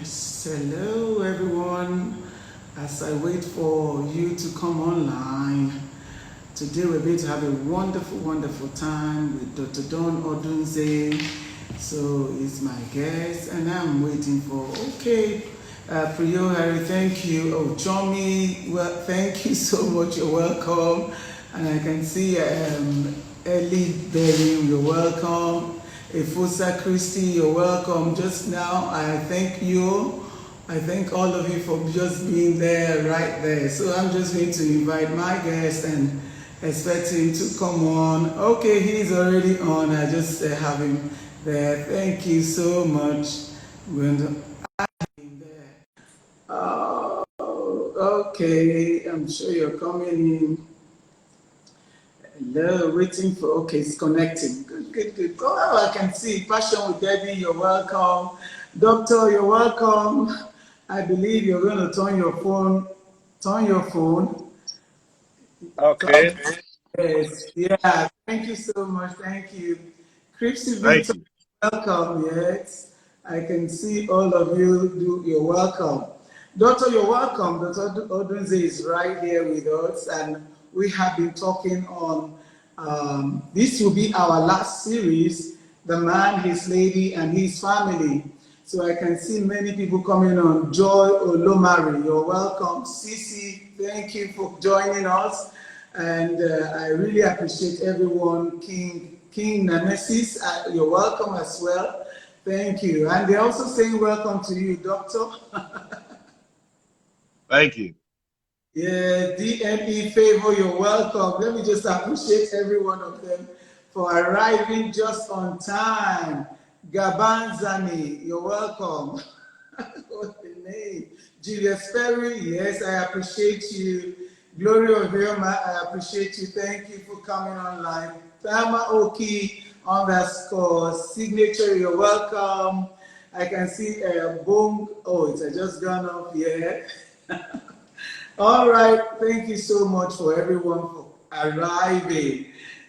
Yes, hello everyone. As I wait for you to come online, today we're going to have a wonderful time with Dr. Don Odunze. So he's my guest, and I'm waiting for. Okay, Priyo Harry, thank you. Oh, Chomi, well, thank you so much. You're welcome. And I can see Ellie Berry, you're welcome. Efosa Christie, you're welcome. Just now, I thank you. I thank all of you for just being there, right there. So I'm just going to invite my guest and expect him to come on. Okay, he's already on. I just have him there. Thank you so much. We're going to add him there. Oh, okay. I'm sure you're coming in. Hello, waiting for, okay, it's connecting. Good. Oh, I can see. Passion with Debbie, you're welcome. Doctor, you're welcome. I believe you're going to turn your phone. Okay. Yes, yeah, thank you so much. Thank you. Christy Thank Victor, you. welcome. Yes, I can see all of you. You're welcome. Doctor, you're welcome. Dr. Odunze is right here with us, and we have been talking on. This will be our last series, The Man, His Lady, and His Family. So I can see many people coming on. Joy Olomari, you're welcome. Sisi, thank you for joining us. And I really appreciate everyone. King Nemesis, you're welcome as well. Thank you. And they're also saying welcome to you, Doctor. Thank you. Yeah, DME Favor, you're welcome. Let me just appreciate every one of them for arriving just on time. Gabanzani, you're welcome. What's the name? Julius Perry, yes, I appreciate you. Gloria Ovioma, I appreciate you. Thank you for coming online. Tama Oki _ signature, you're welcome. I can see boom. Oh, it's just gone off here. All right, thank you so much for everyone for arriving.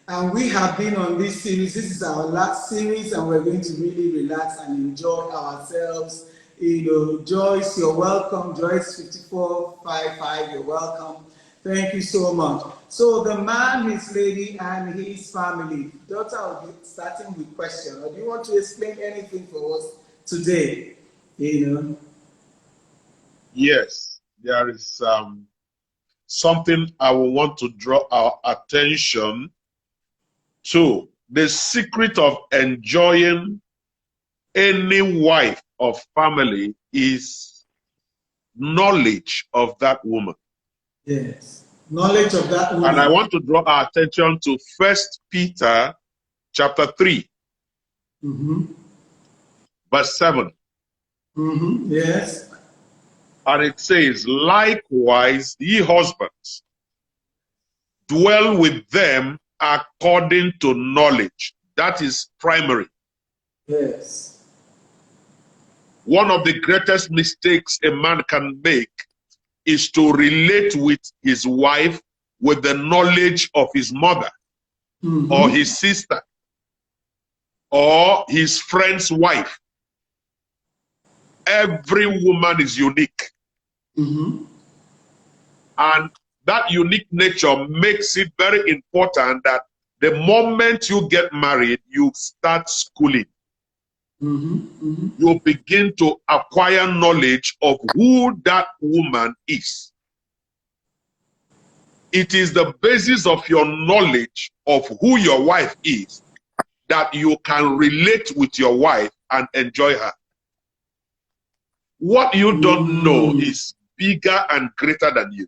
And we have been on this series. This is our last series, and we're going to really relax and enjoy ourselves. Joyce, you're welcome. Joyce 5455, you're welcome. Thank you so much. So the man, his lady, and his family. Daughter, I'll be starting with question. Or do you want to explain anything for us today? Yes, there is something I will want to draw our attention to. The secret of enjoying any wife or family is knowledge of that woman. Yes, knowledge of that woman. And I want to draw our attention to 1 Peter chapter 3, verse 7. Yes. And it says, likewise, ye husbands, dwell with them according to knowledge. That is primary. Yes. One of the greatest mistakes a man can make is to relate with his wife with the knowledge of his mother or his sister or his friend's wife. Every woman is unique. And that unique nature makes it very important that the moment you get married, you start schooling. You begin to acquire knowledge of who that woman is. It is the basis of your knowledge of who your wife is that you can relate with your wife and enjoy her. What you don't know is bigger and greater than you.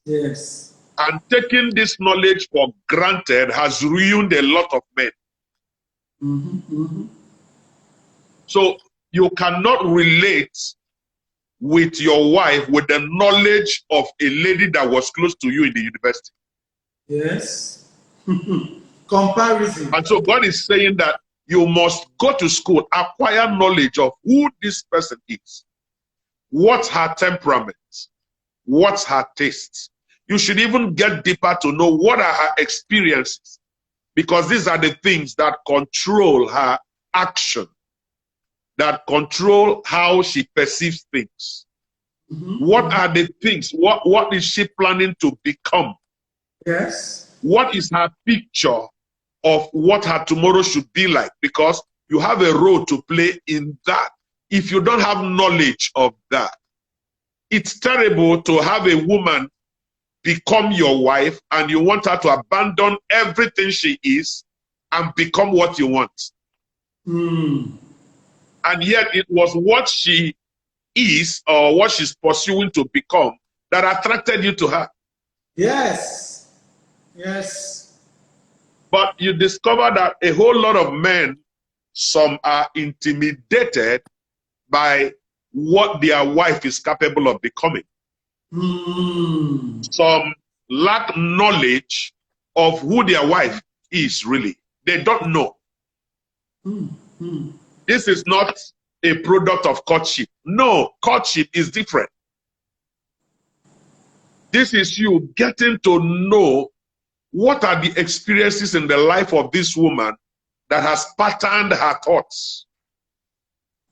Yes. And taking this knowledge for granted has ruined a lot of men. So you cannot relate with your wife with the knowledge of a lady that was close to you in the university. Yes. Comparison. And so God is saying that you must go to school, acquire knowledge of who this person is, what's her temperament, what's her tastes. You should even get deeper to know what are her experiences, because these are the things that control her action. that control how she perceives things. What are the things? What is she planning to become? Yes. What is her picture of what her tomorrow should be like? Because you have a role to play in that. If you don't have knowledge of that, it's terrible to have a woman become your wife and you want her to abandon everything she is and become what you want. And yet it was what she is or what she's pursuing to become that attracted you to her. Yes. Yes. But you discover that a whole lot of men, some are intimidated by what their wife is capable of becoming. Some lack knowledge of who their wife is really. They don't know. This is not a product of courtship. No, courtship is different. This is you getting to know what are the experiences in the life of this woman that has patterned her thoughts.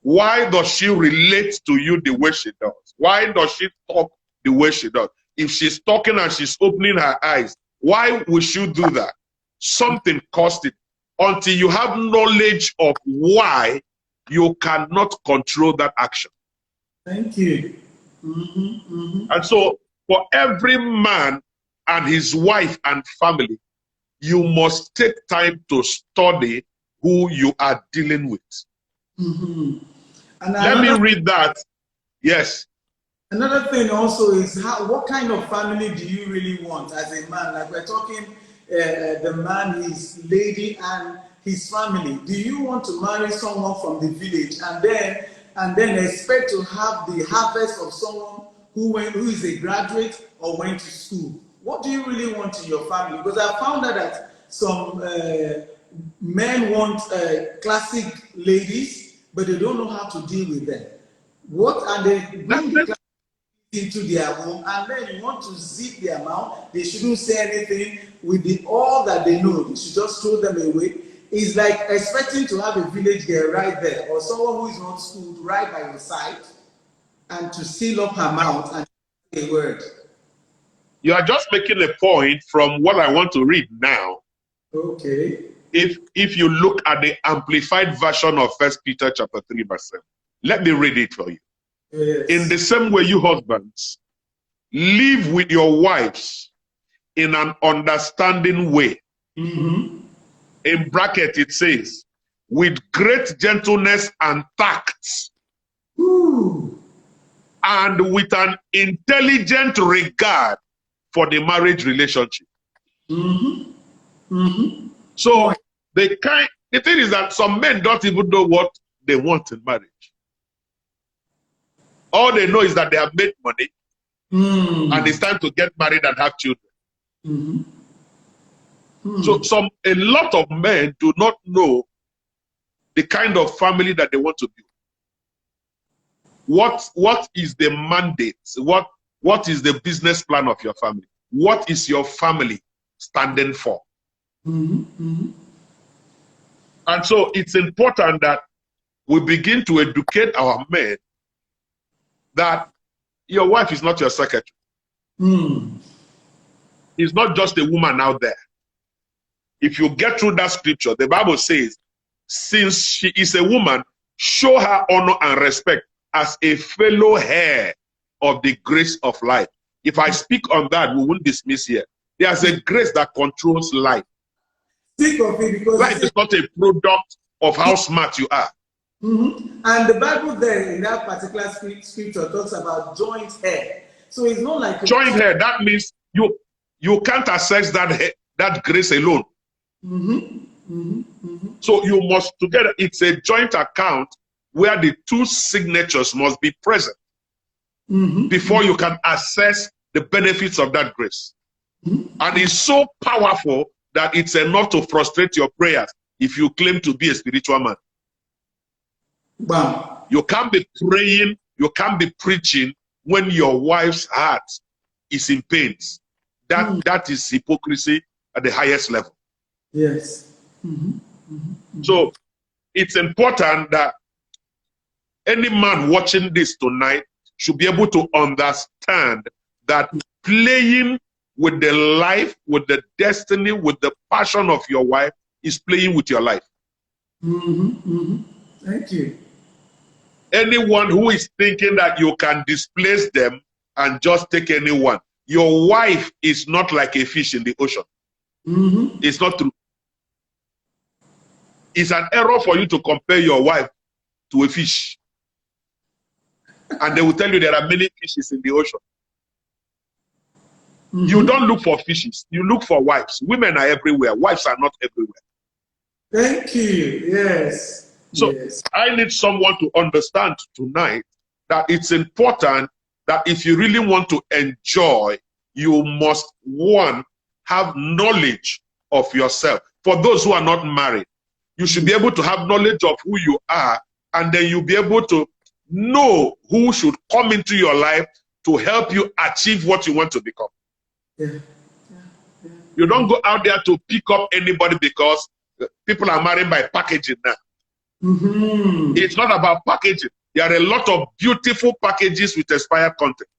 Why does she relate to you the way she does? Why does she talk the way she does? If she's talking and she's opening her eyes, why would you do that? Something caused it. Until you have knowledge of why, you cannot control that action. Thank you. And so, for every man and his wife and family, you must take time to study who you are dealing with. And let me read that. Yes. Another thing also is what kind of family do you really want as a man? Like we're talking the man, his lady, and his family. Do you want to marry someone from the village and then expect to have the harvest of someone who is a graduate or went to school? What do you really want in your family? Because I found out that some men want classic ladies, but they don't know how to deal with them. And they bring the classic into their home, and then you want to zip their mouth. They shouldn't say anything with all that they know. You should just throw them away. It's like expecting to have a village girl right there, or someone who is not schooled right by your side, and to seal up her mouth and say a word. You are just making a point from what I want to read now. Okay. If you look at the amplified version of 1 Peter chapter 3 verse 7, let me read it for you. Yes. In the same way, you husbands, live with your wives in an understanding way. In bracket it says, with great gentleness and tact. And with an intelligent regard for the marriage relationship. So the thing is that some men don't even know what they want in marriage. All they know is that they have made money and it's time to get married and have children. So a lot of men do not know the kind of family that they want to build. What is the mandate? What is the business plan of your family? What is your family standing for? And so it's important that we begin to educate our men that your wife is not your secretary. It's not just a woman out there. If you get through that scripture, the Bible says, since she is a woman, show her honor and respect as a fellow heir of the grace of life. If I speak on that, we won't dismiss here. There's a grace that controls life. Speak of it, because life is not a product of how smart you are. And the Bible there in that particular scripture talks about joint hair. So it's not like joint hair. That means you can't access that grace alone. So you must together. It's a joint account where the two signatures must be present before you can access the benefits of that grace. And it's so powerful that it's enough to frustrate your prayers if you claim to be a spiritual man. Wow. You can't be praying, you can't be preaching when your wife's heart is in pains. That is hypocrisy at the highest level. Yes. So it's important that any man watching this tonight should be able to understand that playing with the life, with the destiny, with the passion of your wife is playing with your life. Thank you. Anyone who is thinking that you can displace them and just take anyone, your wife is not like a fish in the ocean. It's not true. It's an error for you to compare your wife to a fish. And they will tell you there are many fishes in the ocean. You don't look for fishes, you look for wives. Women are everywhere, wives are not everywhere. Thank you. Yes. So yes. I need someone to understand tonight that it's important that if you really want to enjoy, you must, one, have knowledge of yourself. For those who are not married, you should be able to have knowledge of who you are, and then you'll be able to know who should come into your life to help you achieve what you want to become. Yeah. You don't go out there to pick up anybody because people are married by packaging now. It's not about packaging. There are a lot of beautiful packages with expired content.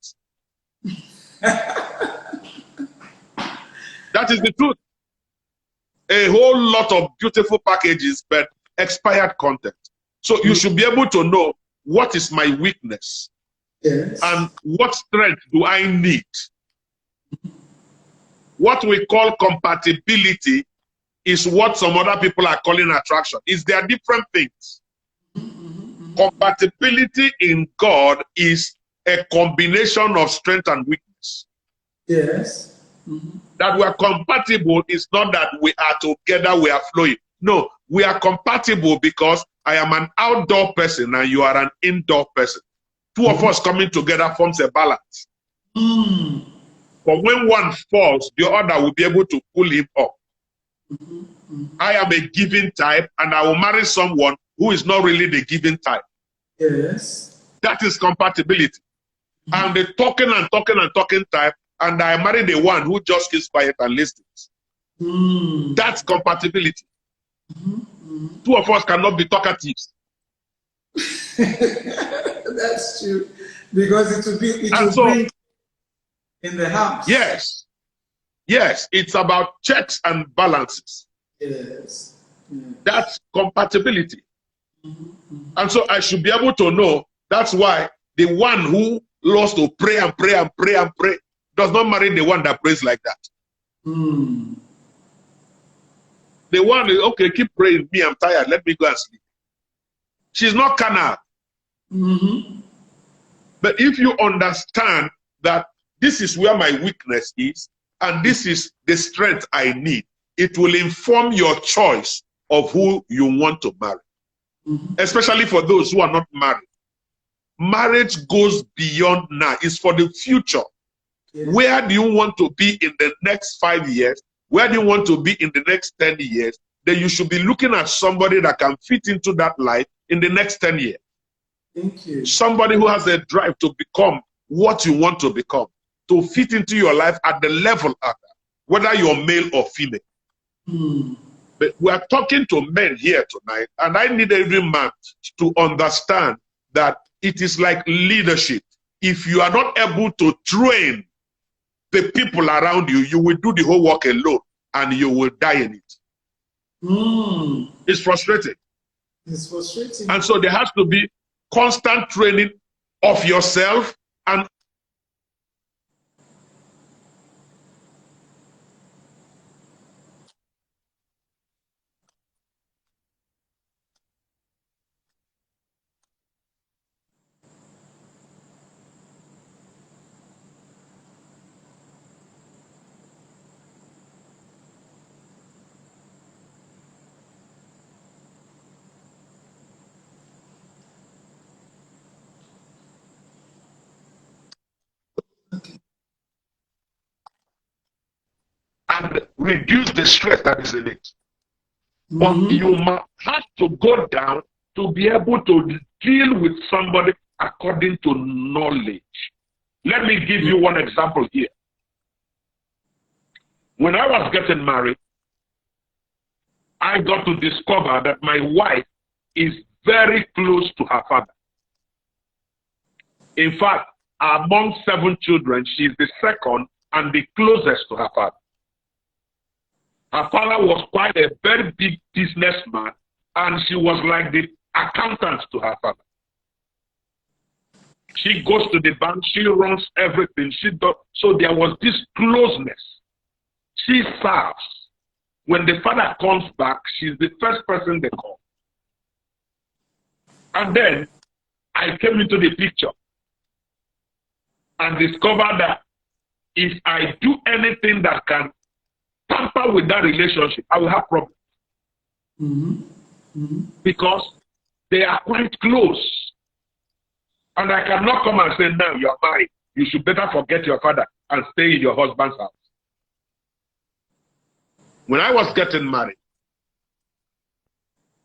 That is the truth. A whole lot of beautiful packages, but expired content. So you should be able to know what is my weakness, yes, and what strength do I need. What we call compatibility is what some other people are calling attraction. They are different things. Compatibility in God is a combination of strength and weakness. Yes. That we are compatible is not that we are together, we are flowing. No, we are compatible because I am an outdoor person and you are an indoor person. Two of us coming together forms a balance. But when one falls, the other will be able to pull him up. I am a giving type, and I will marry someone who is not really the giving type. Yes. That is compatibility. I'm the talking and talking and talking type, and I marry the one who just keeps quiet and listens. That's compatibility. Two of us cannot be talkatives. That's true. Because it will bring in the house. Yes. Yes, it's about checks and balances. Yes. That's compatibility. And so I should be able to know. That's why the one who loves to pray and pray and pray and pray does not marry the one that prays like that. The one is, okay, keep praying. Me, I'm tired. Let me go and sleep. She's not carnal. But if you understand that this is where my weakness is, and this is the strength I need, it will inform your choice of who you want to marry. Especially for those who are not married. Marriage goes beyond now. It's for the future. Where do you want to be in the next 5 years? Where do you want to be in the next 10 years? Then you should be looking at somebody that can fit into that life in the next 10 years. Thank you. Somebody who has a drive to become what you want to become, to fit into your life at the level of that, whether you're male or female. But we are talking to men here tonight, and I need every man to understand that it is like leadership. If you are not able to train the people around you, you will do the whole work alone, and you will die in it. It's frustrating. It's frustrating. And so there has to be constant training of yourself and reduce the stress that is in it. But you must have to go down to be able to deal with somebody according to knowledge. Let me give you one example here. When I was getting married, I got to discover that my wife is very close to her father. In fact, among 7 children, she's the second and the closest to her father. Her father was quite a very big businessman, and she was like the accountant to her father. She goes to the bank, she runs everything. She does. So there was this closeness. She serves. When the father comes back, she's the first person they call. And then I came into the picture and discovered that if I do anything that can tamper with that relationship, I will have problems. Because they are quite close. And I cannot come and say, no, you're married. You should better forget your father and stay in your husband's house. When I was getting married,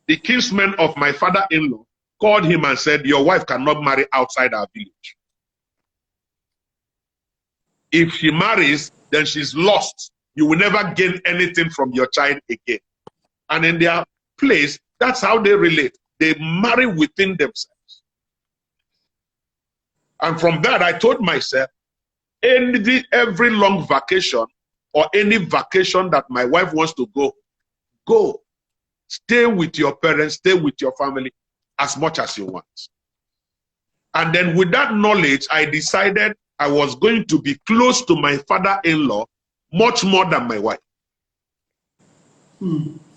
the kinsman of my father-in-law called him and said, your wife cannot marry outside our village. If she marries, then she's lost. You will never gain anything from your child again. And in their place, that's how they relate. They marry within themselves. And from that, I told myself, every long vacation or any vacation that my wife wants to go. Stay with your parents, stay with your family as much as you want. And then with that knowledge, I decided I was going to be close to my father-in-law much more than my wife.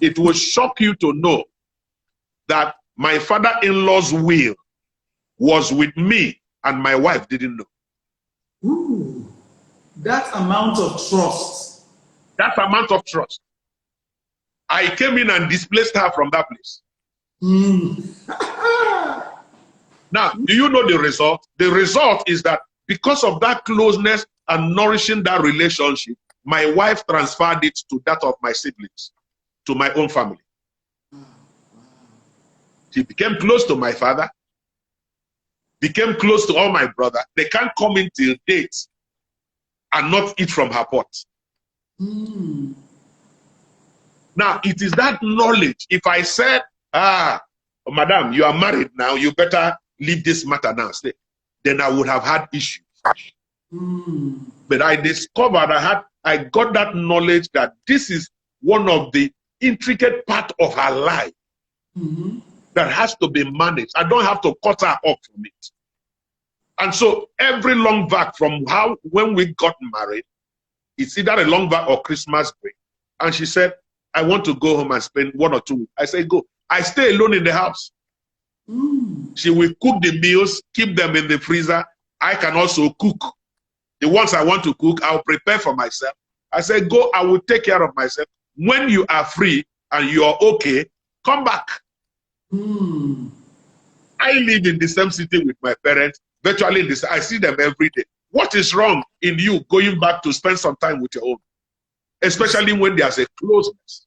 It will shock you to know that my father-in-law's will was with me and my wife didn't know. Ooh, that amount of trust. That amount of trust. I came in and displaced her from that place. Now, do you know the result? The result is that because of that closeness and nourishing that relationship, my wife transferred it to that of my siblings, to my own family. She became close to my father, became close to all my brother. They can't come in till date and not eat from her pot. Now, it is that knowledge. If I said, madam, you are married now, you better leave this matter now, stay, then I would have had issues. But I discovered I got that knowledge that this is one of the intricate part of her life that has to be managed. I don't have to cut her off from it. And so every long back from when we got married, it's either a long back or Christmas break. And she said, I want to go home and spend 1 or 2 weeks. I say, go. I stay alone in the house. She will cook the meals, keep them in the freezer. I can also cook. The ones I want to cook, I'll prepare for myself. I say, go, I will take care of myself. When you are free and you are okay, come back. I live in the same city with my parents, virtually in this. I see them every day. What is wrong in you going back to spend some time with your own? Especially when there's a closeness.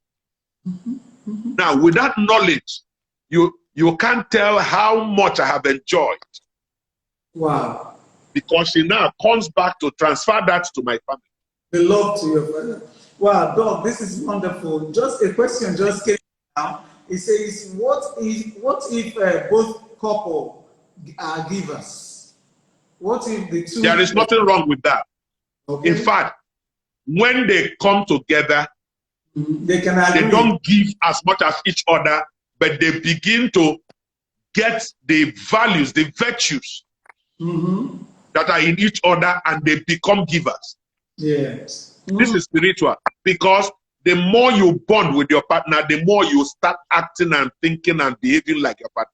Now, with that knowledge, you can't tell how much I have enjoyed. Wow. Because she now comes back to transfer that to my family. The love to your father. Wow, Doc, this is wonderful. Just a question just came now. It says, what if both couple are givers? What if the two... There is nothing wrong with that. Okay. In fact, when they come together, they don't give as much as each other, but they begin to get the values, the virtues that are in each other, and they become givers. Yes. This is spiritual, because the more you bond with your partner, the more you start acting and thinking and behaving like your partner.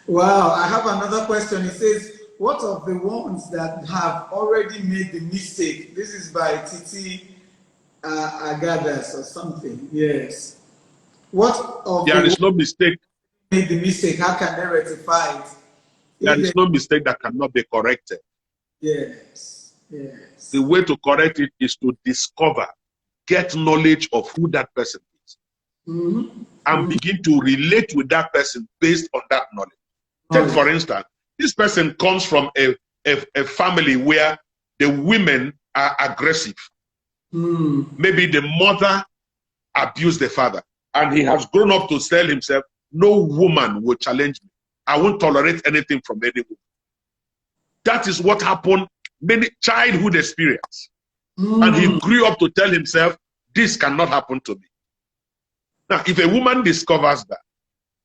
Wow, I have another question. It says, what of the ones that have already made the mistake? This is by Titi Agadas or something. Yes. What of there is no mistake. Made the mistake? How can they rectify it? There is no mistake that cannot be corrected. Yes. Yes. The way to correct it is to discover, get knowledge of who that person is, and begin to relate with that person based on that knowledge. Take, for instance, this person comes from a family where the women are aggressive. Maybe the mother abused the father, and he has grown up to tell himself, no woman will challenge me. I won't tolerate anything from anyone. That is what happened, many childhood experience. And he grew up to tell himself, this cannot happen to me. Now, if a woman discovers that,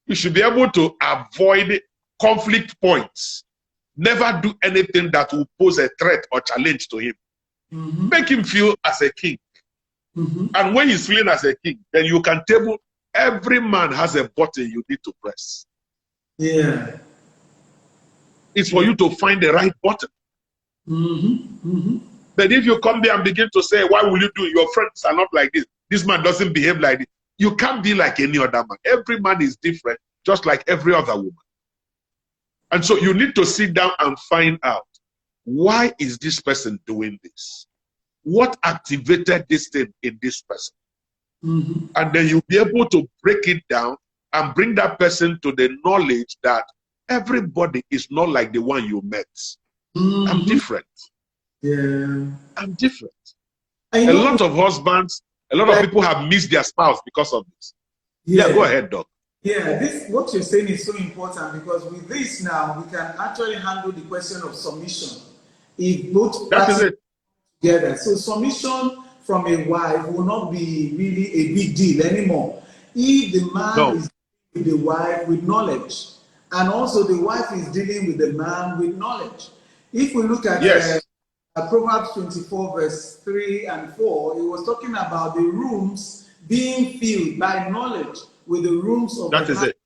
you should be able to avoid conflict points. Never do anything that will pose a threat or challenge to him. Make him feel as a king. And when he's feeling as a king, then you can table, every man has a button you need to press. Yeah. It's for you to find the right button. But if you come there and begin to say, why will you do it? Your friends are not like this. This man doesn't behave like this. You can't be like any other man. Every man is different, just like every other woman. And so you need to sit down and find out, why is this person doing this? What activated this thing in this person? And then you'll be able to break it down and bring that person to the knowledge that everybody is not like the one you met. I'm different. Yeah. I'm different. A lot of husbands, a lot of people have missed their spouse because of this. Yeah, go ahead, Doc. Yeah, this what you're saying is so important, because with this now we can actually handle the question of submission. If both parties together, so submission from a wife will not be really a big deal anymore. If the man is dealing with the wife with knowledge, and also the wife is dealing with the man with knowledge. If we look at Proverbs 24 verse 3 and 4, it was talking about the rooms being filled by knowledge, with the rooms of the heart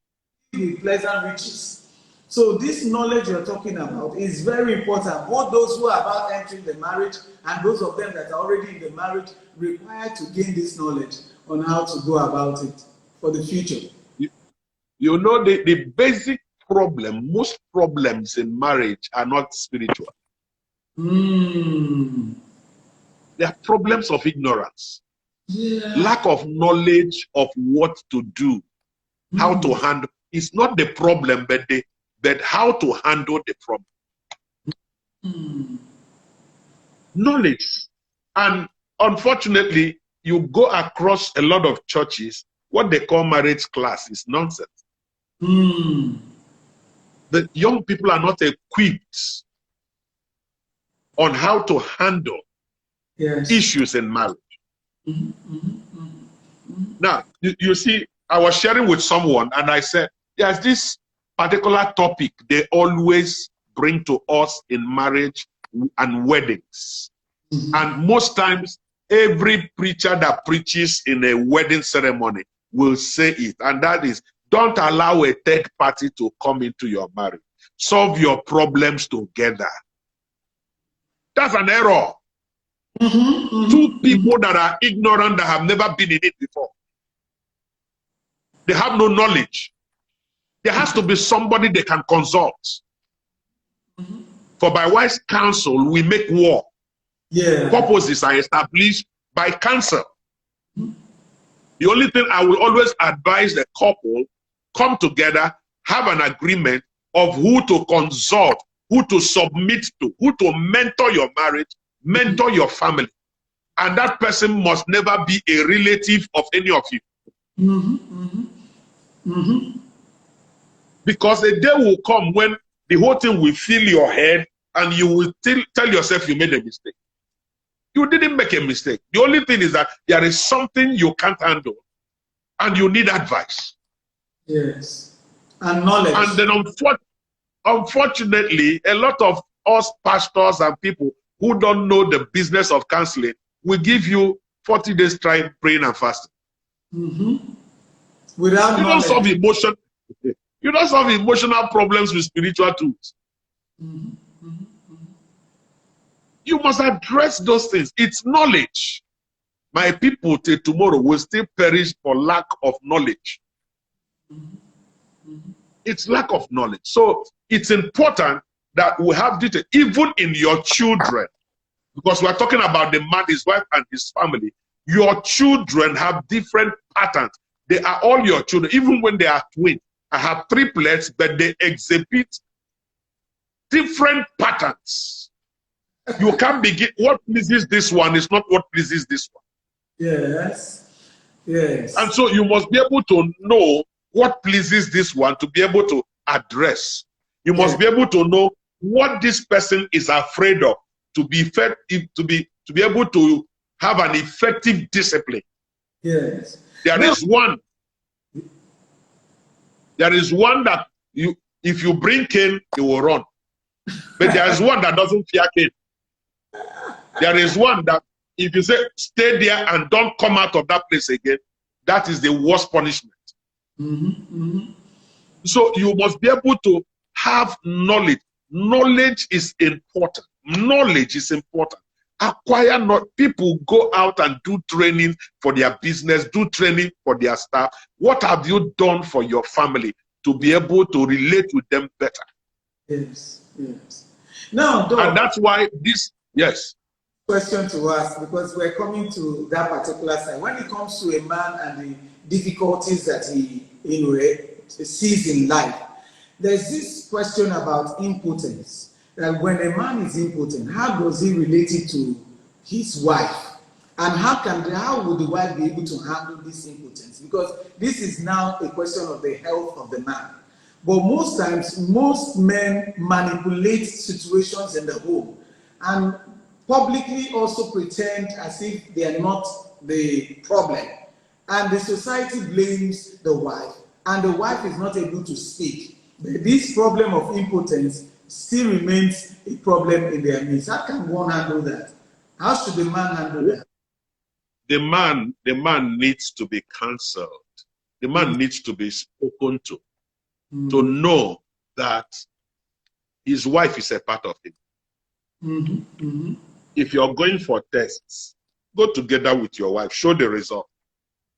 with pleasant riches. So this knowledge you're talking about is very important. Both those who are about entering the marriage and those of them that are already in the marriage require to gain this knowledge on how to go about it for the future. You know, the basic problem, most problems in marriage are not spiritual. They are problems of ignorance. Lack of knowledge of what to do, how to handle. It's not the problem, but how to handle the problem. Knowledge. And unfortunately, you go across a lot of churches, what they call marriage class is nonsense. The young people are not equipped on how to handle issues in marriage. Now, you see, I was sharing with someone and I said, there's this particular topic they always bring to us in marriage and weddings. And most times, every preacher that preaches in a wedding ceremony will say it. And that is, don't allow a third party to come into your marriage. Solve your problems together. That's an error. Two people that are ignorant, that have never been in it before. They have no knowledge. There has to be somebody they can consult. For by wise counsel, we make war. Purposes are established by counsel. The only thing I will always advise the couple, come together, have an agreement of who to consult, who to submit to, who to mentor your marriage, mentor your family. And that person must never be a relative of any of you. Because a day will come when the whole thing will fill your head and you will tell yourself you made a mistake. You didn't make a mistake. The only thing is that there is something you can't handle and you need advice. Yes. And knowledge. And then unfortunately, a lot of us pastors and people who don't know the business of counseling will give you 40 days trying, praying and fasting. Without you don't solve emotion. You don't solve emotional problems with spiritual tools. You must address those things. It's knowledge. My people till tomorrow will still perish for lack of knowledge. It's lack of knowledge. So it's important that we have detail, even in your children, because we're talking about the man, his wife, and his family. Your children have different patterns. They are all your children, even when they are twins. I have triplets, but they exhibit different patterns. You can't begin, what pleases this one is not what pleases this one. Yes. And so you must be able to know what pleases this one to be able to address. You must be able to know what this person is afraid of to be effective, to be able to have an effective discipline. Yes. There is one that if you bring Cain, he will run. But there is one that doesn't fear Cain. There is one that if you say stay there and don't come out of that place again, that is the worst punishment. So you must be able to have knowledge. Knowledge is important. Knowledge is important. Acquire not people go out and do training for their business, do training for their staff. What have you done for your family to be able to relate with them better? Yes, yes. Now, Doc, and that's why this, yes. Question to ask, because we're coming to that particular side. When it comes to a man and the difficulties that he sees in life, there's this question about impotence. That when a man is impotent, how does he relate it to his wife? And how would the wife be able to handle this impotence? Because this is now a question of the health of the man. But most times, most men manipulate situations in the home and publicly also pretend as if they are not the problem. And the society blames the wife, and the wife is not able to speak. But this problem of impotence still remains a problem in their midst. How can one handle that? How should the man handle that? The man needs to be counseled. The man needs to be spoken to know that his wife is a part of him. If you're going for tests, go together with your wife, show the result.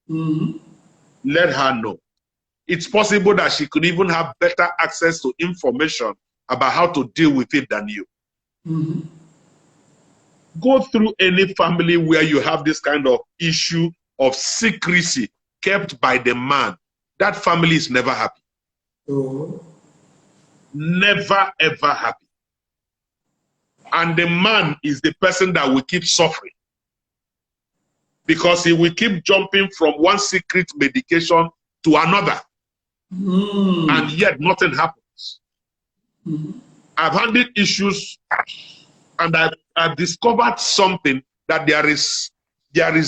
Let her know. It's possible that she could even have better access to information about how to deal with it than you. Go through any family where you have this kind of issue of secrecy kept by the man. That family is never happy. Never, ever happy. And the man is the person that will keep suffering, because he will keep jumping from one secret medication to another. And yet nothing happens. I've handled issues and I've discovered something, that there is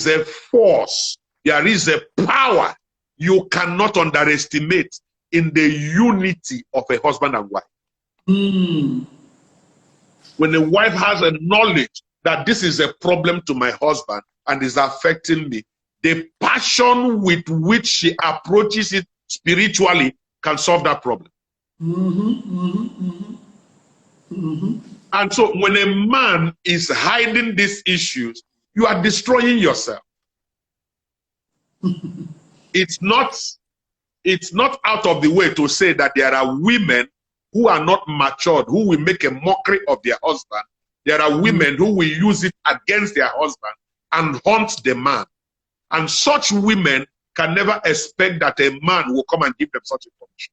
a force, there is a power you cannot underestimate in the unity of a husband and wife. When a wife has a knowledge that this is a problem to my husband and is affecting me, the passion with which she approaches it spiritually can solve that problem. And so when a man is hiding these issues, you are destroying yourself. It's not out of the way to say that there are women who are not matured, who will make a mockery of their husband. There are women who will use it against their husband and haunt the man. And such women can never expect that a man will come and give them such information.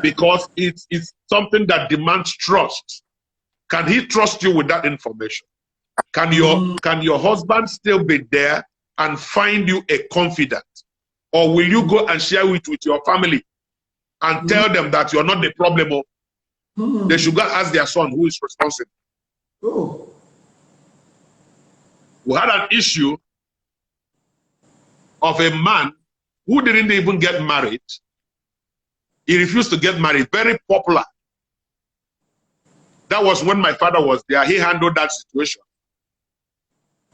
Because it's something that demands trust. Can he trust you with that information? Can your husband still be there and find you a confidant? Or will you go and share it with your family and tell them that you're not the problem? They should go ask their son who is responsible. We had an issue of a man who didn't even get married. He refused to get married, very popular. That was when my father was there. He handled that situation.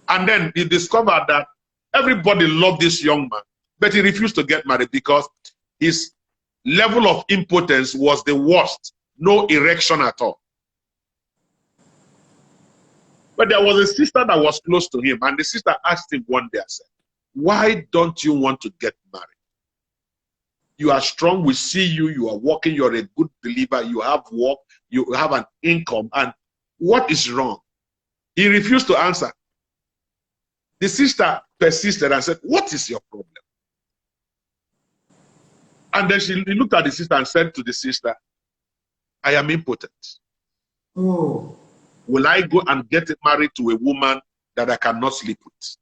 And then he discovered that everybody loved this young man, but he refused to get married because his level of impotence was the worst. No erection at all. But there was a sister that was close to him, and the sister asked him one day, I said, why don't you want to get married? You are strong, we see you, you are working, you're a good believer, you have work, you have an income, and what is wrong? He refused to answer. The sister persisted and said, what is your problem? And then he looked at the sister and said to the sister, I am impotent. Will I go and get married to a woman that I cannot sleep with?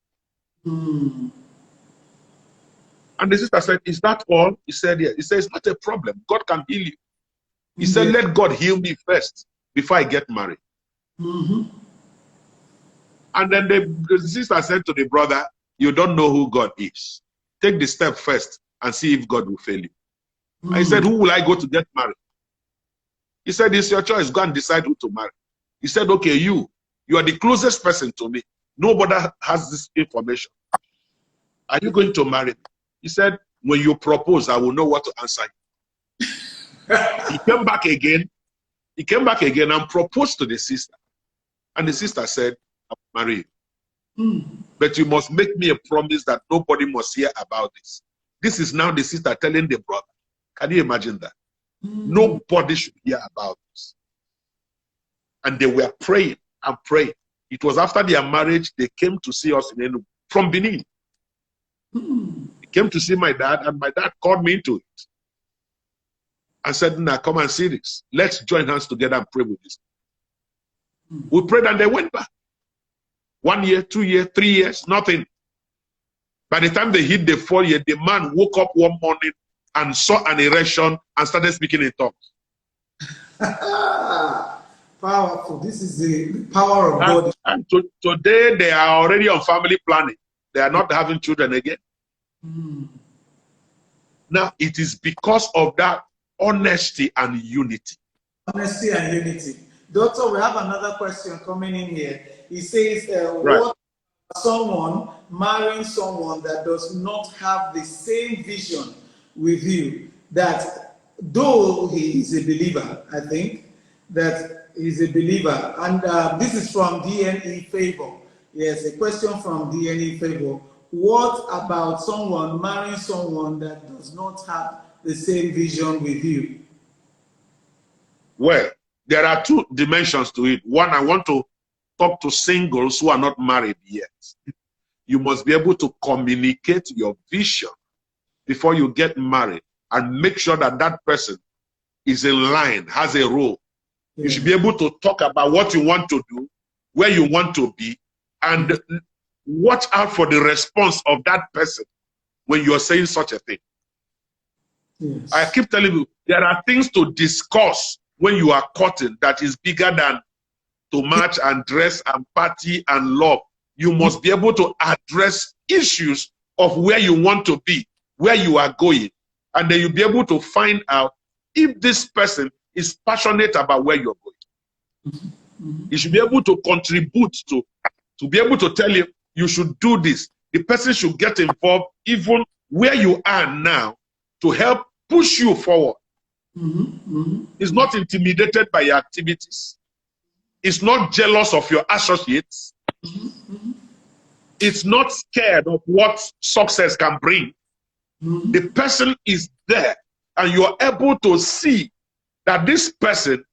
And the sister said, is that all? He said, yeah. He said, it's not a problem. God can heal you. He said, let God heal me first before I get married. And then the sister said to the brother, you don't know who God is. Take the step first and see if God will fail you. And he said, who will I go to get married? He said, it's your choice. Go and decide who to marry. He said, okay, you are the closest person to me. Nobody has this information. Are you going to marry me? He said, when you propose, I will know what to answer you. He came back again. He came back again and proposed to the sister. And the sister said, I'll marry you. But you must make me a promise that nobody must hear about this. This is now the sister telling the brother. Can you imagine that? Nobody should hear about this. And they were praying and praying. It was after their marriage, they came to see us in Enugu from Benin. They came to see my dad, and my dad called me into it. And said, now come and see this. Let's join hands together and pray with this. We prayed and they went back. 1 year, 2 years, 3 years, nothing. By the time they hit the 4th year, the man woke up one morning and saw an erection and started speaking in tongues. Powerful. This is the power of God. And today they are already on family planning. They are not having children again. Now it is because of that honesty and unity. Honesty and unity. Doctor, we have another question coming in here. He says, Right. what someone marrying someone that does not have the same vision with you, that though he is a believer, I think, that he's a believer. And this is from DNE Favor. Yes, a question from DNE Favor. What about someone marrying someone that does not have the same vision with you? Well, there are two dimensions to it. One, I want to talk to singles who are not married yet. You must be able to communicate your vision before you get married and make sure that that person is in line, has a role. Yeah. You should be able to talk about what you want to do, where you want to be, and watch out for the response of that person when you're saying such a thing. Yes. I keep telling you, there are things to discuss when you are courting that is bigger than to match and dress and party and love. You must be able to address issues of where you want to be, where you are going, and then you'll be able to find out if this person is passionate about where you're going. You should be able to contribute to be able to tell you, you should do this. The person should get involved even where you are now to help push you forward. It's not intimidated by your activities. It's not jealous of your associates. It's not scared of what success can bring. The person is there, and you're able to see that this person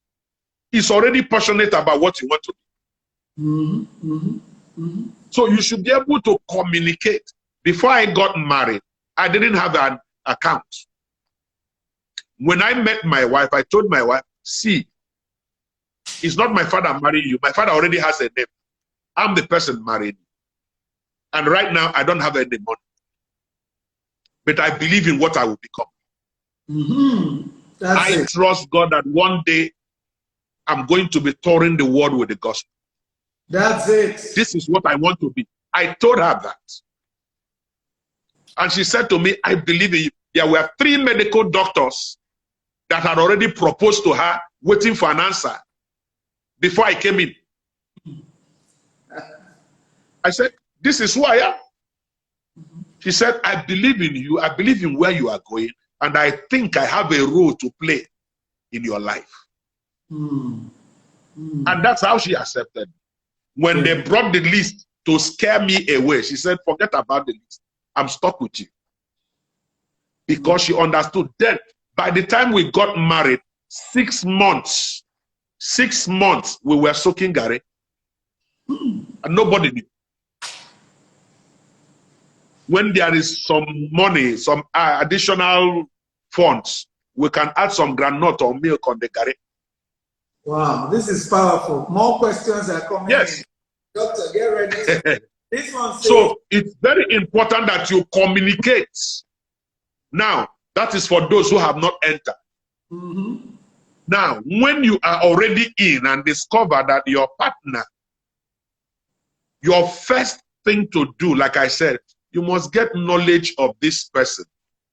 is already passionate about what you want to do. So you should be able to communicate. Before I got married, I didn't have an account. When I met my wife, I told my wife, see, it's not my father marrying you. My father already has a name. I'm the person marrying you. And right now, I don't have any money. But I believe in what I will become. I trust God that one day, I'm going to be touring the world with the gospel. That's it. This is what I want to be. I told her that. And she said to me, I believe in you. There were 3 medical doctors that had already proposed to her, waiting for an answer before I came in. I said, this is who I am. She said, I believe in you. I believe in where you are going. And I think I have a role to play in your life. And that's how she accepted. When they brought the list to scare me away, she said, forget about the list. I'm stuck with you. Because she understood. Then, by the time we got married, 6 months, we were soaking Gary. And nobody knew. When there is some money, some additional funds, we can add some groundnut or milk on the Gary. Wow, this is powerful. More questions are coming in. Doctor, get ready. This one says, so it's very important that you communicate Now, that is for those who have not entered. Now, when you are already in and discover that your partner, your first thing to do, like I said, you must get knowledge of this person.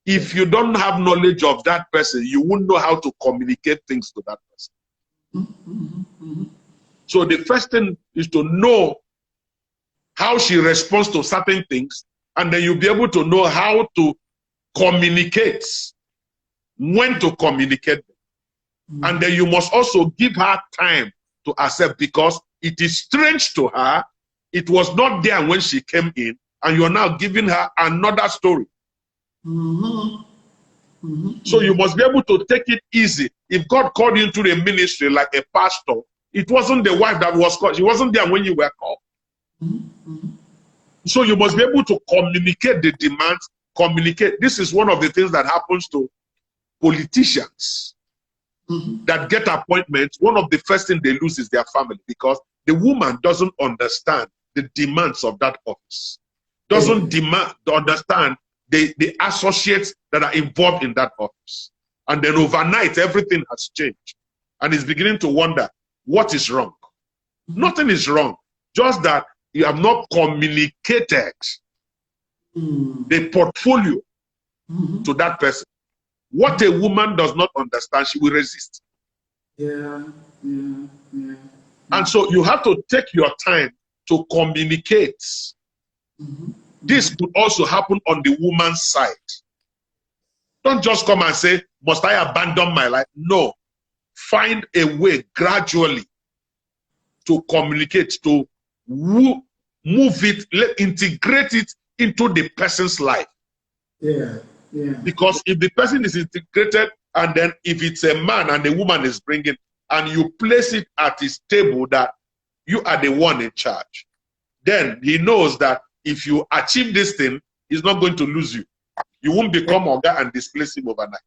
If you don't have knowledge of that person, you won't know how to communicate things to that person. So the first thing is to know how she responds to certain things, and then you'll be able to know how to communicate, when to communicate them. And then you must also give her time to accept, because it is strange to her. It was not there when she came in, and you're now giving her another story. So you must be able to take it easy. If God called you into the ministry like a pastor, it wasn't the wife that was called. She wasn't there when you were called. So you must be able to communicate the demands, communicate. This is one of the things that happens to politicians that get appointments. One of the first things they lose is their family, because the woman doesn't understand the demands of that office, doesn't understand the associates that are involved in that office. And then overnight, everything has changed. And is beginning to wonder, what is wrong? Nothing is wrong. Just that you have not communicated the portfolio to that person. What a woman does not understand, she will resist. And so you have to take your time to communicate. This could also happen on the woman's side. Don't just come and say, must I abandon my life? No. Find a way gradually to communicate, to move it, integrate it into the person's life. Because if the person is integrated, and then if it's a man and the woman is bringing, and you place it at his table that you are the one in charge, then he knows that if you achieve this thing, he's not going to lose you. You won't become Oga and displace him overnight.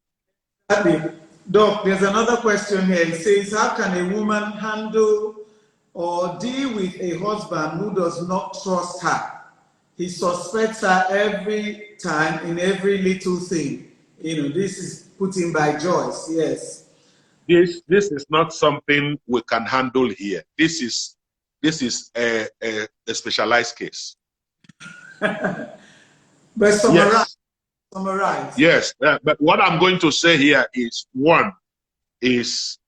Doc, there's another question here. It says, how can a woman handle or deal with a husband who does not trust her? He suspects her every time in every little thing. You know, this is put in by Joyce. Yes. This is not something we can handle here. This is a specialized case. But summarize. Yes, but what I'm going to say here is, one is,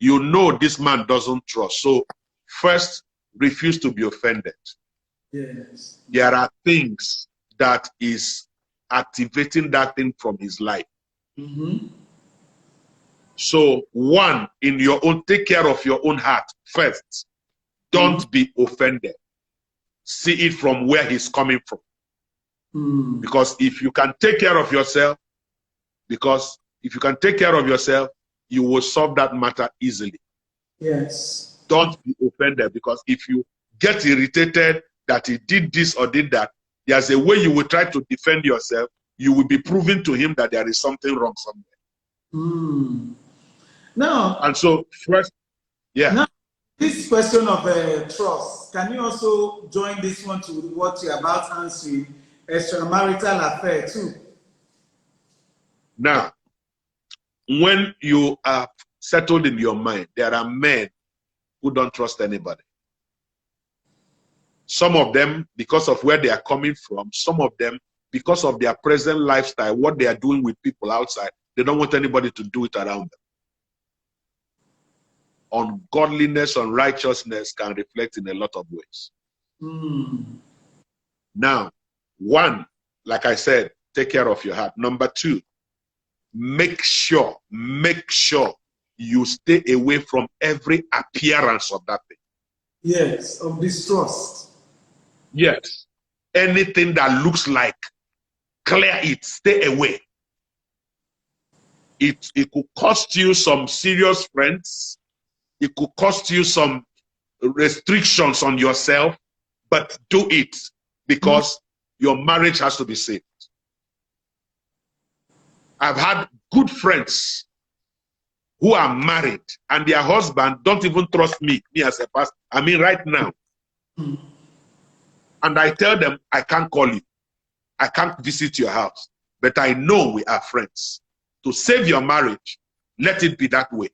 you know this man doesn't trust. So first, refuse to be offended. Yes. There are things that is activating that thing from his life. So one, in your own, take care of your own heart first. Don't be offended. See it from where he's coming from. Because if you can take care of yourself, you will solve that matter easily. Yes. Don't be offended, because if you get irritated that he did this or did that, there's a way you will try to defend yourself. You will be proving to him that there is something wrong somewhere. Now, and so first, now, this question of trust, can you also join this one to what you're about answering, extramarital affair too? Now, when you are settled in your mind, there are men who don't trust anybody. Some of them, because of where they are coming from, some of them, because of their present lifestyle, what they are doing with people outside, they don't want anybody to do it around them. Ungodliness, unrighteousness can reflect in a lot of ways. Now, one, like I said, take care of your heart. Number two, make sure you stay away from every appearance of that thing. Yes, of distrust. Yes. Anything that looks like, clear it, stay away. It could cost you some serious friends. It could cost you some restrictions on yourself, but do it, because your marriage has to be saved. I've had good friends who are married and their husband don't even trust me as a pastor. I mean, right now. And I tell them, I can't call you. I can't visit your house. but I know we are friends. To save your marriage, let it be that way.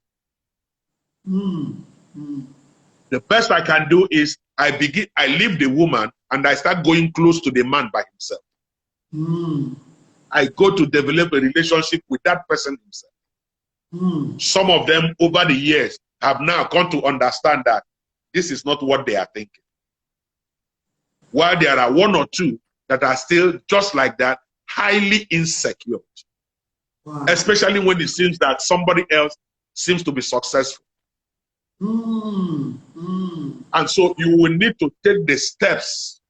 The best I can do is I leave the woman and I start going close to the man by himself. I go to develop a relationship with that person himself. Some of them over the years have now come to understand that this is not what they are thinking. While there are one or two that are still just like that, highly insecure. Wow. Especially when it seems that somebody else seems to be successful. And so you will need to take the steps.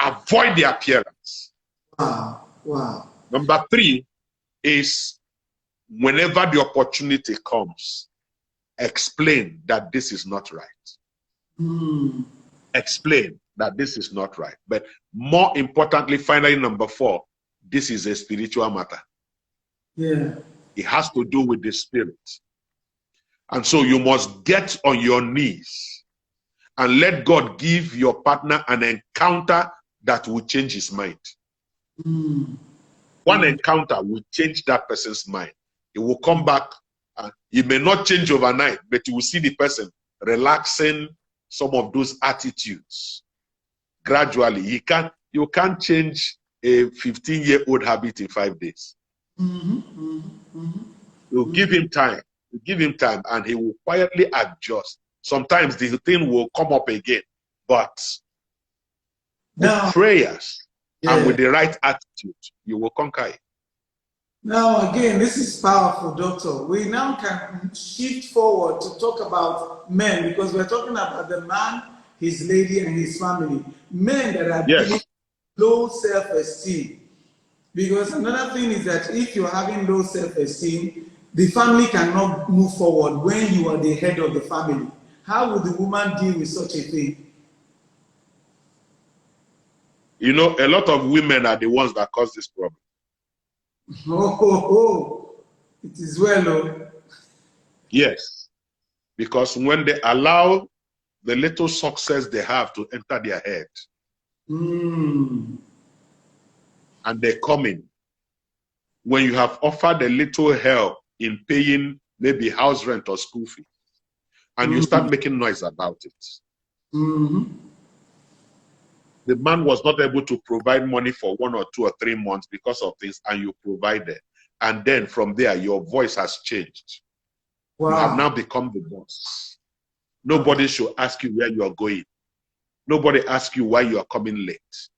Avoid the appearance. Wow. Wow. Number 3 is whenever the opportunity comes, explain that this is not right. Explain that this is not right. But more importantly, finally, number 4, this is a spiritual matter. Yeah. It has to do with the spirit. And so you must get on your knees and let God give your partner an encounter that will change his mind. One encounter will change that person's mind. He will come back. He may not change overnight, but you will see the person relaxing some of those attitudes gradually. You can't change a 15-year-old habit in 5 days. You give him time. You give him time, and he will quietly adjust. Sometimes the thing will come up again, but with prayers and with the right attitude, you will conquer it. Now, again, this is powerful, Doctor. We now can shift forward to talk about men, because we're talking about the man, his lady, and his family. Men that are giving low self-esteem. Because another thing is that if you're having low self-esteem, the family cannot move forward when you are the head of the family. How would the woman deal with such a thing? You know, a lot of women are the ones that cause this problem. It is well. Yes, because when they allow the little success they have to enter their head, and they come in, when you have offered a little help in paying maybe house rent or school fee, and you start making noise about it. The man was not able to provide money for 1 or 2 or 3 months because of this, and you provided. And then from there, your voice has changed. Wow. You have now become the boss. Nobody should ask you where you are going. Nobody asks you why you are coming late.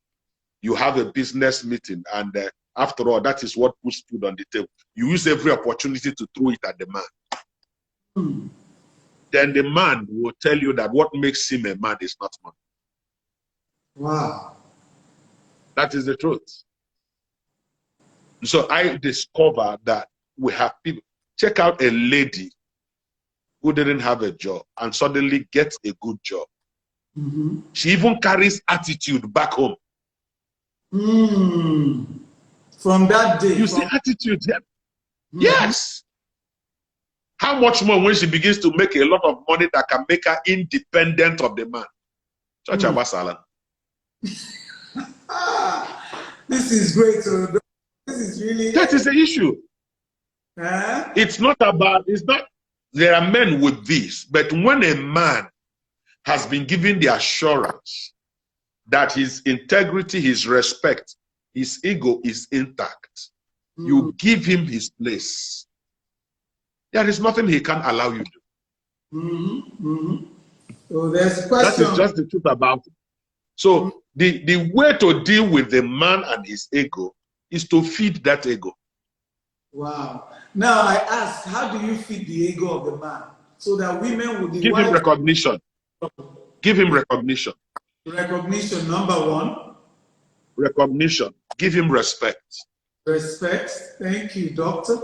You have a business meeting, and after all, that is what puts food on the table. You use every opportunity to throw it at the man. Then the man will tell you that what makes him a man is not money. Wow. That is the truth. So I discovered that we have people. Check out a lady who didn't have a job and suddenly gets a good job. She even carries attitude back home. From that day. You see attitude here? Yes. How much more when she begins to make a lot of money that can make her independent of the man? Church Abasalan. This is great. This is really. That is the issue. It's not, there are men with this, but when a man has been given the assurance that his integrity, his respect, his ego is intact, you give him his place. There is nothing he can allow you to do. So there's a question. That is just the truth about it. So the way to deal with the man and his ego is to feed that ego. Wow. Now I ask, how do you feed the ego of the man so that women will give him recognition? Give him recognition. Recognition, number 1. Recognition. Give him respect. Respect. Thank you, doctor.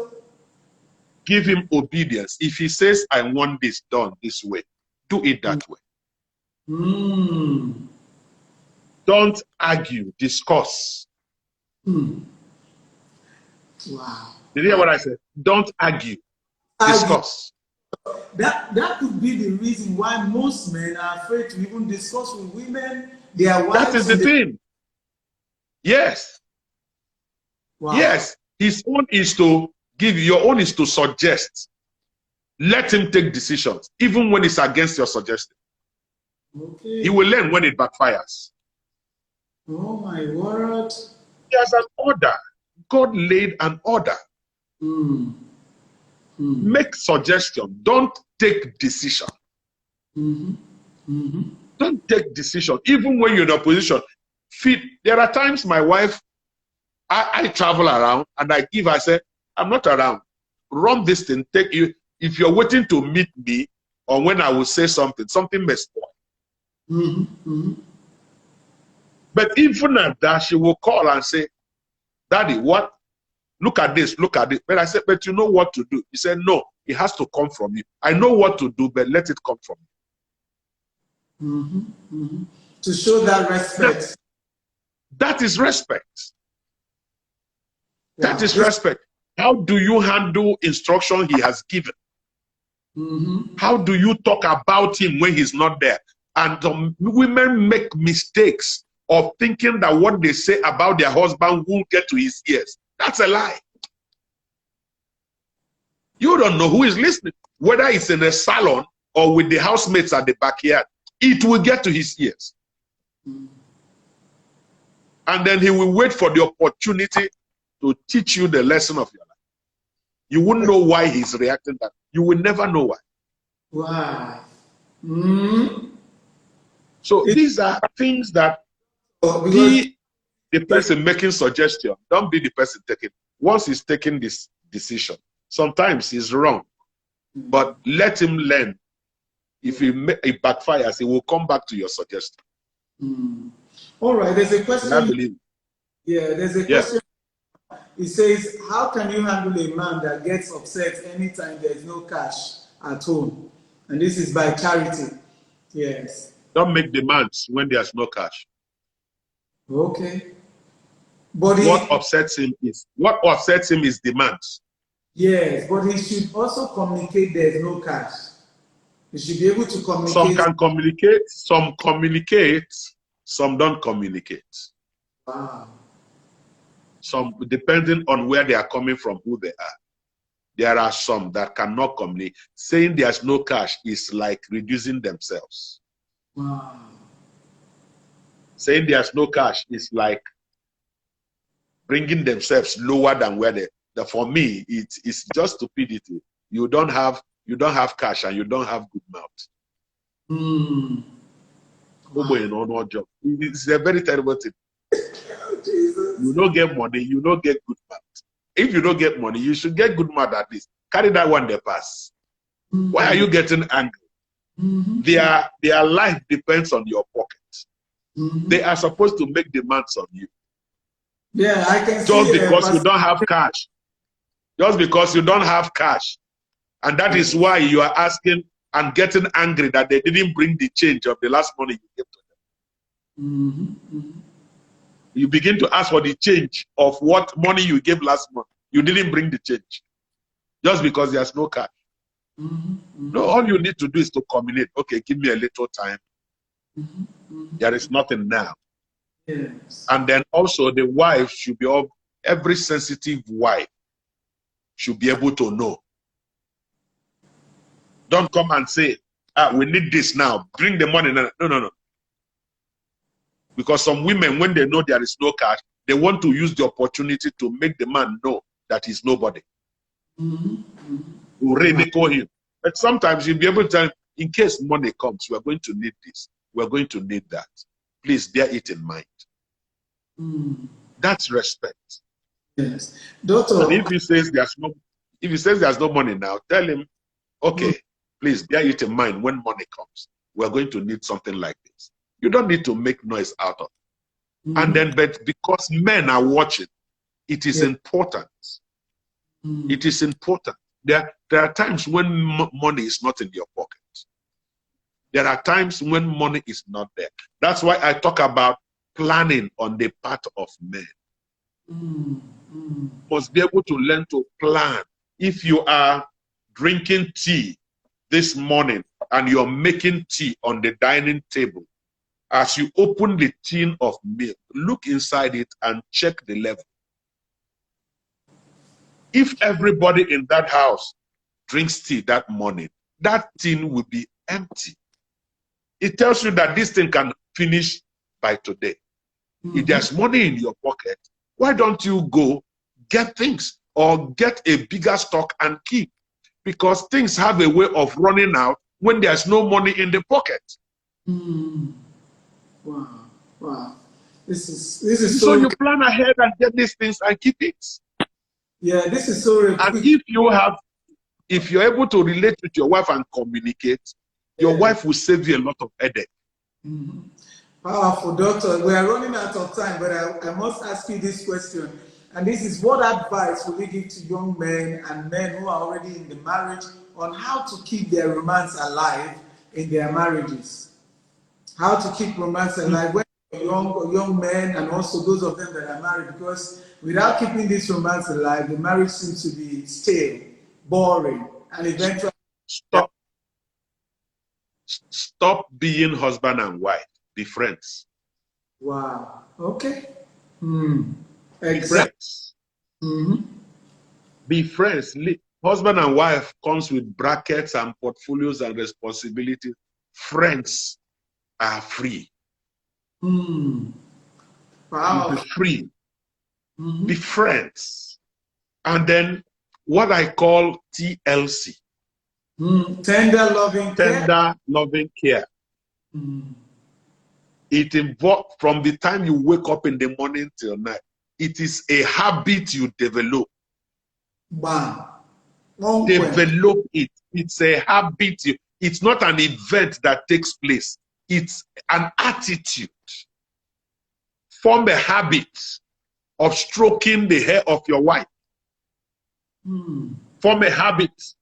Give him obedience. If he says, I want this done this way, do it that way. Don't argue, discuss. Wow. Did you hear what I said? Don't argue, discuss. That could be the reason why most men are afraid to even discuss with women, their wives. That is the thing. Yes. Wow. Yes, his own is to give, your own is to suggest. Let him take decisions, even when it's against your suggestion. Okay. He will learn when it backfires. Oh my word. There's an order. God laid an order. Make suggestion. Don't take decision. Don't take decision. Even when you're in opposition. There are times my wife, I travel around and I give her, I say, I'm not around. Run this thing. Take you. If you're waiting to meet me or when I will say something, something may spoil. But even at that, she will call and say, Daddy, what? Look at this, look at it. But I said, but you know what to do. He said, no, it has to come from you. I know what to do, but let it come from you. To show that respect. That is respect. Wow. That is respect. How do you handle instruction he has given? How do you talk about him when he's not there? And women make mistakes of thinking that what they say about their husband will get to his ears. That's a lie. You don't know who is listening. Whether it's in a salon or with the housemates at the backyard, it will get to his ears. And then he will wait for the opportunity to teach you the lesson of your life. You wouldn't know why he's reacting that. You will never know why. Why? So these are things that be the person making suggestion. Don't be the person taking. Once he's taking this decision, sometimes he's wrong, but let him learn. If it backfires, he will come back to your suggestion. All right, there's a question. I believe. Yeah, there's a question. It says, how can you handle a man that gets upset anytime there's no cash at home? And this is by Charity. Yes. Don't make demands when there's no cash. Okay. But what upsets him is demands. Yes, but he should also communicate there's no cash. He should be able to communicate. Some can communicate, some don't communicate. Wow. Some, depending on where they are coming from, who they are. There are some that cannot communicate. Saying there's no cash is like reducing themselves. Wow. Saying there's no cash is like bringing themselves lower than where they. For me, it's just stupidity. You don't have cash and you don't have good mouth. Wow. It's a very terrible thing. You don't get money, you don't get good mouth. If you don't get money, you should get good mouth at least. Carry that one the pass. Why are you getting angry? Their life depends on your pocket. They are supposed to make demands on you. Yeah, I can just because you don't have cash. Just because you don't have cash. And that is why you are asking and getting angry that they didn't bring the change of the last money you gave to them. You begin to ask for the change of what money you gave last month. You didn't bring the change. Just because there's no cash. No, all you need to do is to communicate. Okay, give me a little time. There is nothing now. Yes. And then also the wife should be, every sensitive wife should be able to know. Don't come and say, we need this now. Bring the money now. No. Because some women, when they know there is no cash, they want to use the opportunity to make the man know that he's nobody. To really call him. But sometimes you'll be able to tell him, in case money comes, we're going to need this. We're going to need that. Please bear it in mind. That's respect. Yes. Doctor. And if he says there's no money now, tell him, okay, please bear it in mind when money comes. We're going to need something like this. You don't need to make noise out of it. And then, but because men are watching, it is important. It is important. There are times when money is not in your pocket. There are times when money is not there. That's why I talk about planning on the part of men. Must be able to learn to plan. If you are drinking tea this morning and you're making tea on the dining table, as you open the tin of milk, look inside it and check the level. If everybody in that house drinks tea that morning, that tin will be empty. It tells you that this thing can finish by today. If there's money in your pocket, why don't you go get things or get a bigger stock and keep? Because things have a way of running out when there's no money in the pocket. Wow, wow. This is so you plan ahead and get these things and keep it. Yeah, this is so. And if you're able to relate with your wife and communicate, your wife will save you a lot of headache. Powerful, Doctor. We are running out of time, but I must ask you this question. And this is, what advice will you give to young men and men who are already in the marriage on how to keep their romance alive in their marriages? How to keep romance alive when young men, and also those of them that are married, because without keeping this romance alive, the marriage seems to be stale, boring, and eventually stop being husband and wife. Be friends. Wow. Okay. Exactly. Be friends. Be friends. Husband and wife comes with brackets and portfolios and responsibilities. Friends are free. Wow. Be free. Be friends. And then what I call TLC. Tender loving care. Tender loving care. It involves from the time you wake up in the morning till night. It is a habit you develop. Wow. Develop it. It's a habit. It's not an event that takes place. It's an attitude. Form a habit of stroking the hair of your wife. Form a habit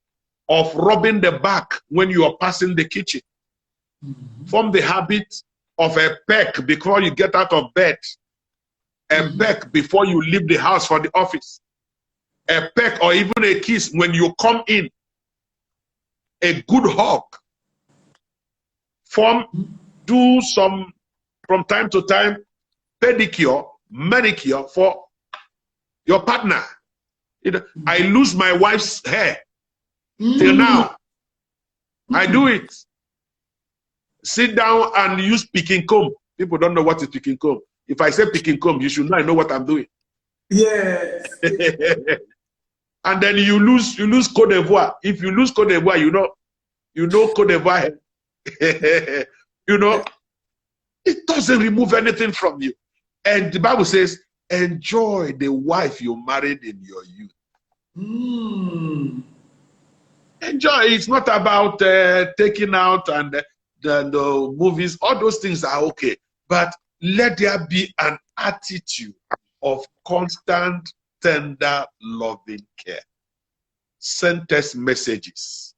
of rubbing the back when you are passing the kitchen. Form the habit of a peck before you get out of bed. A peck before you leave the house for the office. A peck or even a kiss when you come in. A good hug. Do some, from time to time, pedicure, manicure for your partner. I lose my wife's hair. Till now, I do it. Sit down and use picking comb. People don't know what is picking comb. If I say picking comb, you should know I know what I'm doing. Yes. And then you lose Côte d'Ivoire. If you lose Côte d'Ivoire, you know Côte d'Ivoire. It doesn't remove anything from you. And the Bible says, enjoy the wife you married in your youth. Enjoy. It's not about taking out and the movies. All those things are okay. But let there be an attitude of constant, tender, loving care. Send text messages.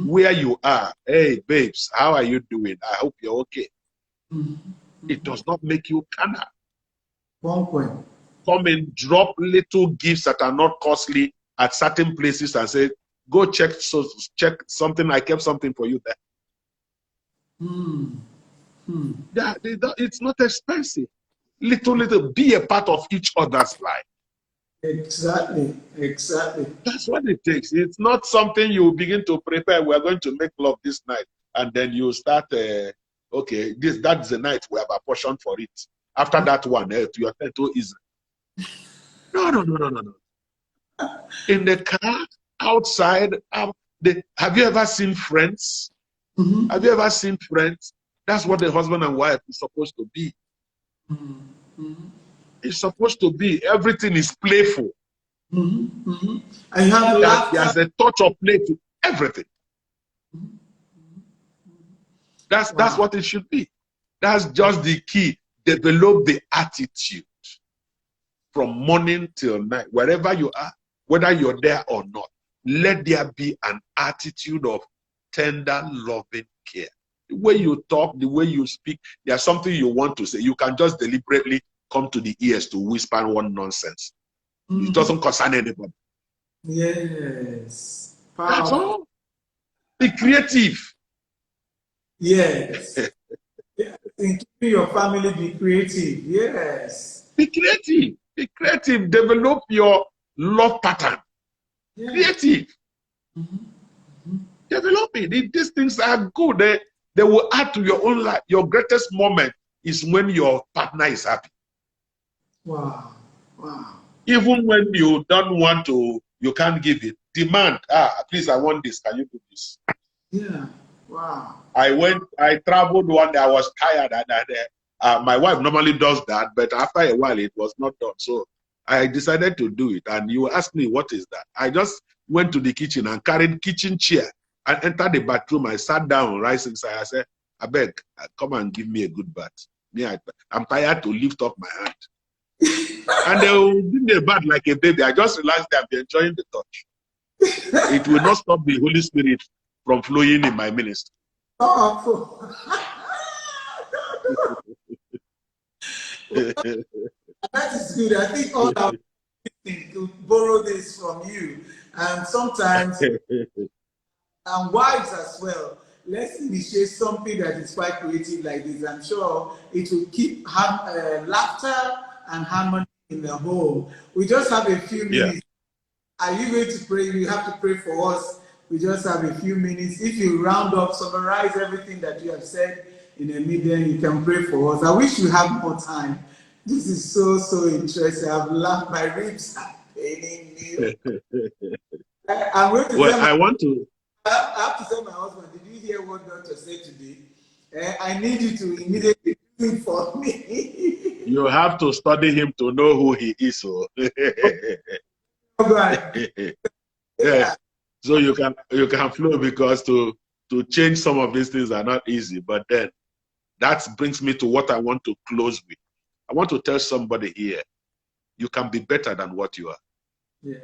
Where you are. Hey, babes, how are you doing? I hope you're okay. It does not make you carnal. Come and drop little gifts that are not costly at certain places and say, go check something. I kept something for you there. It's not expensive. Little, be a part of each other's life. Exactly. That's what it takes. It's not something you begin to prepare. We're going to make love this night, and then you start. Okay, that's the night we have apportioned for it. After that one, your turn too easy. No. In the car, outside, have you ever seen Friends? Have you ever seen Friends? That's what the husband and wife is supposed to be. It's supposed to be. Everything is playful. And you have laughter. There's a touch of play to everything. That's what it should be. That's just the key. Develop the attitude from morning till night, wherever you are, whether you're there or not. Let there be an attitude of tender, loving care. The way you talk, the way you speak, there's something you want to say. You can just deliberately come to the ears to whisper one nonsense. It doesn't concern anybody. Yes. That's all. Be creative. Yes. In keeping your family, be creative. Yes. Be creative. Be creative. Develop your love pattern. Creative. Developing. These things are good. They will add to your own life. Your greatest moment is when your partner is happy. Wow. Wow. Even when you don't want to, you can't give it. Demand. Please, I want this. Can you do this? Yeah. Wow. I traveled one day. I was tired. And my wife normally does that, but after a while, it was not done. So I decided to do it. And you asked me, what is that? I just went to the kitchen and carried kitchen chair. I entered the bathroom. I sat down, right inside. I said, I beg, come and give me a good bath. I'm tired to lift up my hand. And they will give me a bath like a baby. I just relaxed there and be enjoying the touch. It will not stop the Holy Spirit from flowing in my ministry. Oh. That is good. I think all our to borrow this from you, and sometimes and wives as well. Let's initiate something that is quite creative like this. I'm sure it will keep laughter and harmony in the home. We just have a few minutes. Are you going to pray? You have to pray for us. We just have a few minutes. If you round up, summarize everything that you have said in a minute, you can pray for us. I wish we had more time. This is so interesting. I've laughed. My ribs are paining me. I'm going to I have to tell my husband, did you hear what doctor said today? I need you to immediately do it for me. You have to study him to know who he is. So. Yeah. So you can flow, because to change some of these things are not easy. But then that brings me to what I want to close with. I want to tell somebody here, you can be better than what you are. Yeah.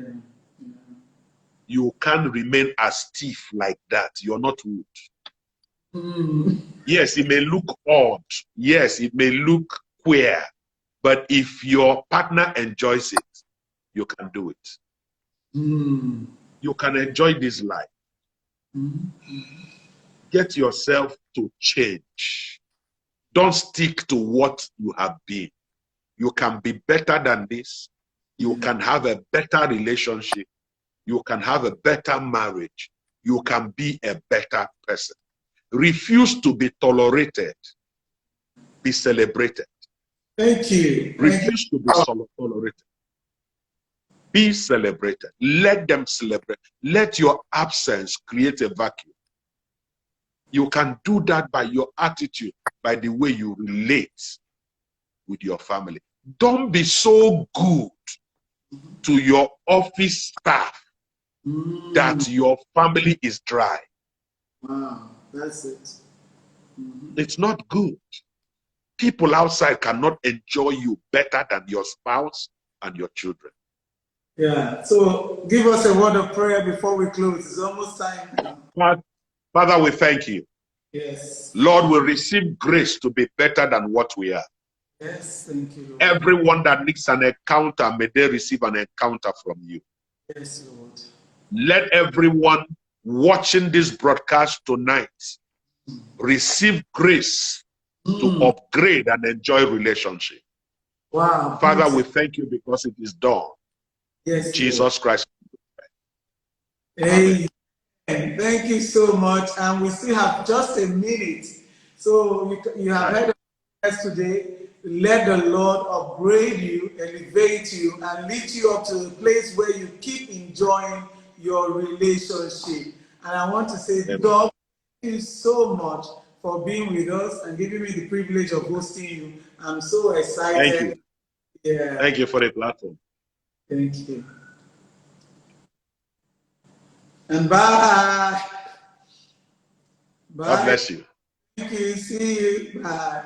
You can't remain as stiff like that. You're not wood. Yes, it may look odd. Yes, it may look queer. But if your partner enjoys it, you can do it. You can enjoy this life. Get yourself to change. Don't stick to what you have been. You can be better than this. You can have a better relationship. You can have a better marriage. You can be a better person. Refuse to be tolerated. Be celebrated. Thank you. Refuse to be tolerated. Be celebrated. Let them celebrate. Let your absence create a vacuum. You can do that by your attitude, by the way you relate with your family. Don't be so good to your office staff that your family is dry. Wow, that's it. It's not good. People outside cannot enjoy you better than your spouse and your children. Yeah, so give us a word of prayer before we close. It's almost time now. Father, we thank you. Yes. Lord, we receive grace to be better than what we are. Yes, thank you, Lord. Everyone that needs an encounter, may they receive an encounter from you. Yes, Lord. Let everyone watching this broadcast tonight receive grace to upgrade and enjoy relationship. Wow. Father, we thank you because it is done. Yes, Jesus Lord. Christ. Amen. Thank you so much. And we still have just a minute. So you have heard us today. Let the Lord upgrade you, elevate you, and lift you up to a place where you keep enjoying your relationship. And I want to say, God, thank you so much for being with us and giving me the privilege of hosting you. I'm so excited. Thank you. Yeah. Thank you for the platform. Thank you. And bye. Bye. God bless you. Thank you. See you. Bye.